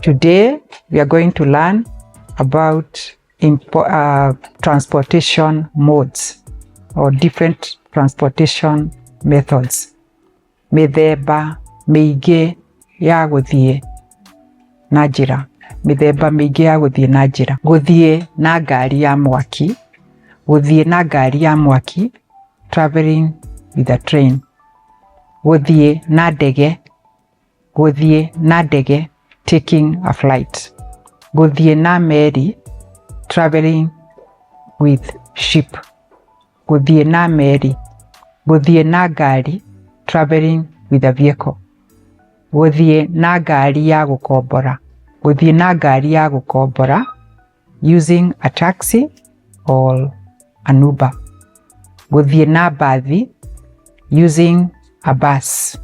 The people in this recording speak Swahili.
Today, we are going to learn about transportation modes or different transportation methods. Mithemba miingi ya guthie na njira. Mithemba miingi ya guthie na njira. Guthie na ngari ya mwaki. Guthie na ngari ya mwaki, traveling with a train. Guthie na ndege. Guthie na ndege, taking a flight. Guthie na meri, traveling with ship. Guthie na meri. Guthie na ngari, traveling with a vehicle. Guthie na ngari ya gukombora. Guthie na ngari ya gukombora, using a taxi or an Uber. Guthie na bathi, using a bus.